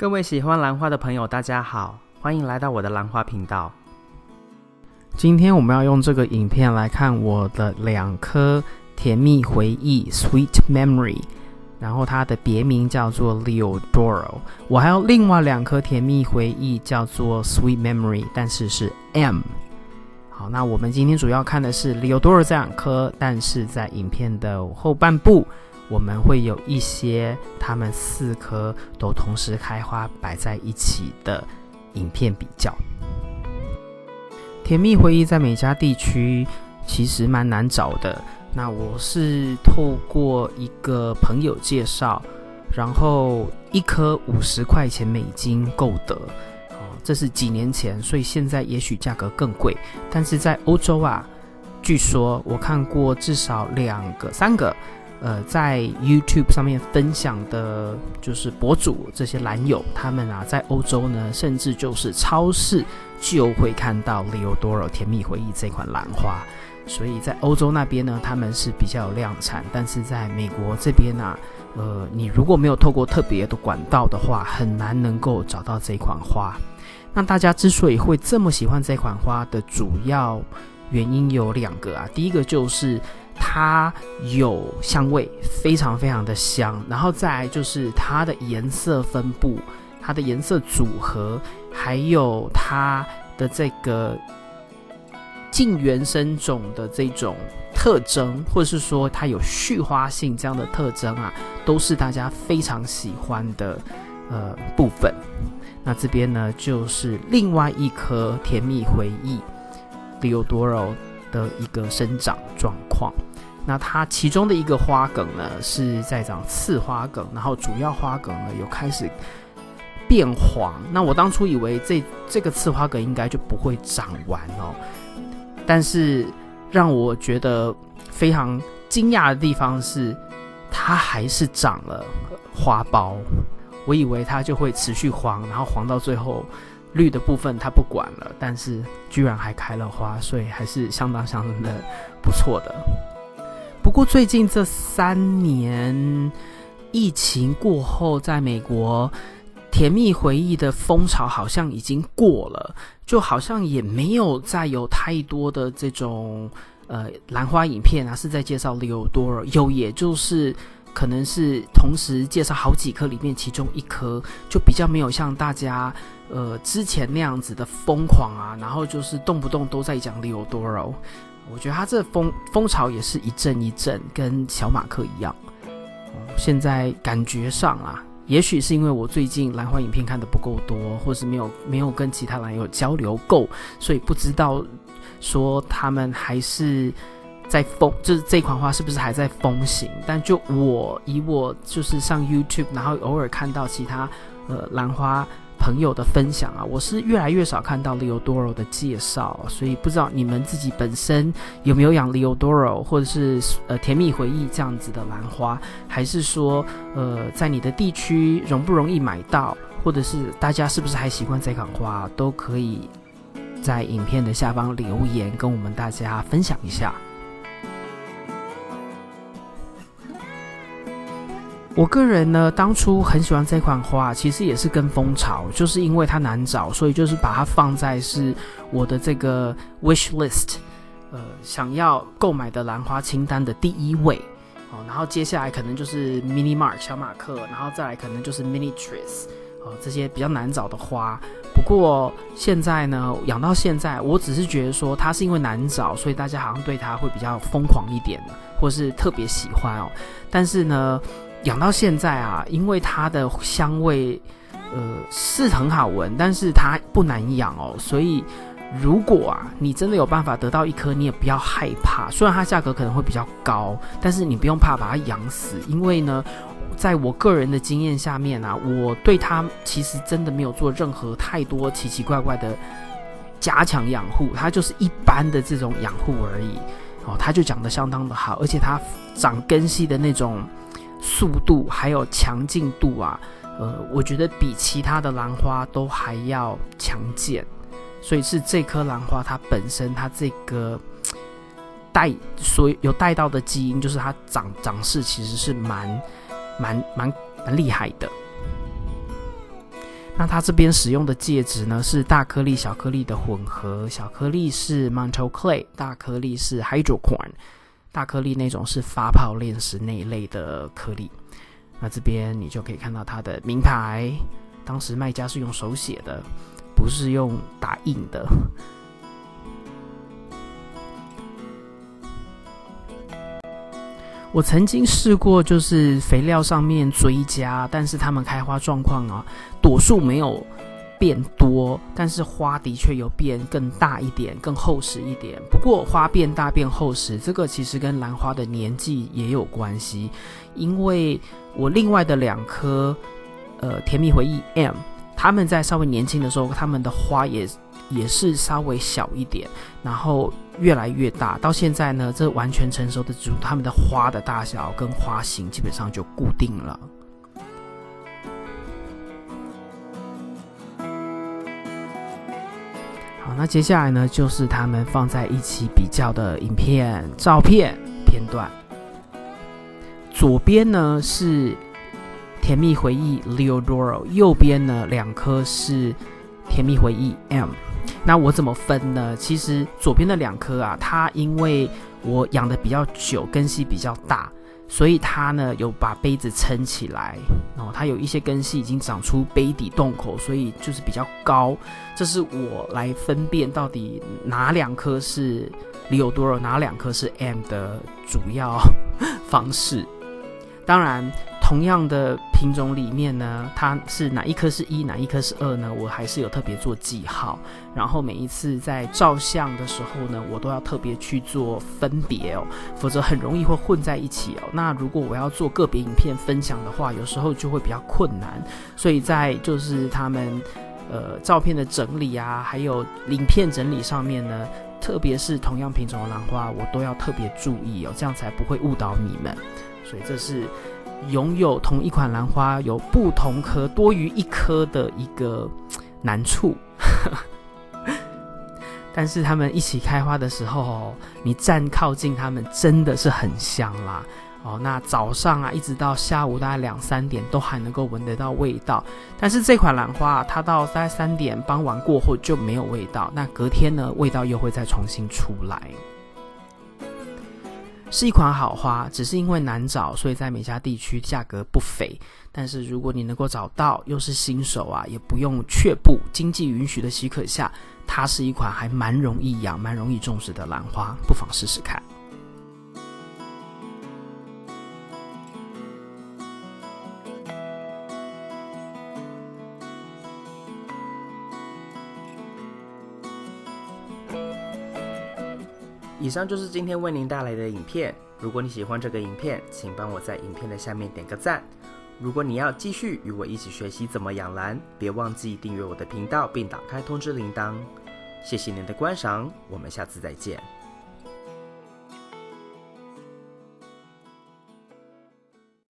各位喜欢兰花的朋友大家好，欢迎来到我的兰花频道。今天我们要用这个影片来看我的2颗甜蜜回忆 Sweet Memory， 然后它的别名叫做 Leodoro。 我还有另外2颗甜蜜回忆叫做 Sweet Memory， 但是是 M。 好，那我们今天主要看的是 Leodoro 这2颗，但是在影片的后半部我们会有一些它们4颗都同时开花摆在一起的影片比较。甜蜜回忆在每家地区其实蛮难找的，那我是透过一个朋友介绍，然后1颗50块钱美金购得，这是几年前，所以现在也许价格更贵，但是在欧洲啊，据说我看过至少2个3个在 YouTube 上面分享的就是博主，这些兰友他们啊，在欧洲呢，甚至就是超市就会看到 Leodoro 甜蜜回忆这款兰花，所以在欧洲那边呢，他们是比较有量产，但是在美国这边啊，你如果没有透过特别的管道的话，很难能够找到这款花。那大家之所以会这么喜欢这款花的主要原因有2个啊，第一个就是它有香味，非常非常的香，然后再来就是它的颜色分布，它的颜色组合，还有它的这个近原生种的这种特征，或者是说它有续花性这样的特征啊，都是大家非常喜欢的部分。那这边呢，就是另外1颗甜蜜回忆 Leodoro 的一个生长状况。那它其中的一个花梗呢是在长次花梗，然后主要花梗呢有开始变黄。那我当初以为这个次花梗应该就不会长完哦，但是让我觉得非常惊讶的地方是，它还是长了花苞。我以为它就会持续黄，然后黄到最后绿的部分它不管了，但是居然还开了花，所以还是相当的不错的。不过最近这3年疫情过后，在美国甜蜜回忆的风潮好像已经过了，就好像也没有再有太多的这种兰花影片啊是在介绍 Leodoro， 有也就是可能是同时介绍好几颗里面其中1颗，就比较没有像大家之前那样子的疯狂啊，然后就是动不动都在讲 Leodoro。 我觉得它这风潮也是一阵一阵，跟小马克一样。现在感觉上啊，也许是因为我最近兰花影片看的不够多，或是没有跟其他兰友交流够，所以不知道说他们还是在就是这款花是不是还在风行。但就以我就是上 YouTube， 然后偶尔看到其他兰花朋友的分享啊，我是越来越少看到 Leodoro 的介绍，所以不知道你们自己本身有没有养 Leodoro 或者是甜蜜回忆这样子的兰花，还是说在你的地区容不容易买到，或者是大家是不是还喜欢这款花，都可以在影片的下方留言跟我们大家分享一下。我个人呢，当初很喜欢这款花，其实也是跟风潮，就是因为它难找，所以就是把它放在是我的这个 wish list， 想要购买的兰花清单的第1位。然后接下来可能就是 Mini Mark 小马克，然后再来可能就是 Mini Tris，这些比较难找的花。不过现在呢，养到现在，我只是觉得说它是因为难找，所以大家好像对它会比较疯狂一点，或是特别喜欢哦。但是呢，养到现在啊，因为它的香味是很好闻，但是它不难养哦，所以如果啊你真的有办法得到1颗，你也不要害怕，虽然它价格可能会比较高，但是你不用怕把它养死。因为呢，在我个人的经验下面啊，我对它其实真的没有做任何太多奇奇怪怪的加强养护，它就是一般的这种养护而已它就长得相当的好，而且它长根系的那种速度还有强劲度啊，我觉得比其他的兰花都还要强健。所以是这颗兰花它本身它这个所有带到的基因，就是它长势其实是蛮厉害的。那它这边使用的介质呢是大颗粒小颗粒的混合，小颗粒是 mantle clay， 大颗粒是 hydrocorn， 大颗粒那种是发泡炼石那一类的颗粒。那这边你就可以看到它的名牌，当时卖家是用手写的，不是用打印的。我曾经试过，就是肥料上面追加，但是它们开花状况啊，朵数没有变多，但是花的确有变更大一点，更厚实一点。不过花变大变厚实，这个其实跟兰花的年纪也有关系，因为我另外的2颗甜蜜回忆 M， 它们在稍微年轻的时候，它们的花也是稍微小一点，然后越来越大，到现在呢，这完全成熟的植物，它们的花的大小跟花型基本上就固定了。好，那接下来呢，就是它们放在一起比较的影片、照片片段。左边呢是甜蜜回忆 Leodoro， 右边呢2颗是甜蜜回忆 M。那我怎么分呢？其实左边的2颗啊，它因为我养的比较久，根系比较大，所以它呢有把杯子撑起来它有一些根系已经长出杯底洞口，所以就是比较高。这是我来分辨到底哪2颗是 Leodoro， 哪2颗是 M 的主要方式。当然同样的品种里面呢，它是哪一颗是1，哪一颗是2呢，我还是有特别做记号，然后每一次在照相的时候呢，我都要特别去做分别否则很容易会混在一起那如果我要做个别影片分享的话，有时候就会比较困难，所以在就是他们照片的整理啊，还有影片整理上面呢，特别是同样品种的兰花，我都要特别注意这样才不会误导你们。所以这是拥有同一款兰花有不同颗多于1颗的一个难处但是它们一起开花的时候你站靠近它们真的是很香啦那早上啊一直到下午大概2-3点都还能够闻得到味道，但是这款兰花它到大概3点傍晚过后就没有味道，那隔天呢味道又会再重新出来。是一款好花，只是因为难找，所以在美加地区价格不菲。但是如果你能够找到，又是新手啊，也不用却步，经济允许的许可下，它是一款还蛮容易养、蛮容易种植的兰花，不妨试试看。以上就是今天为您带来的影片。如果你喜欢这个影片，请帮我在影片的下面点个赞。如果你要继续与我一起学习怎么养兰，别忘记订阅我的频道并打开通知铃铛。谢谢您的观赏，我们下次再见。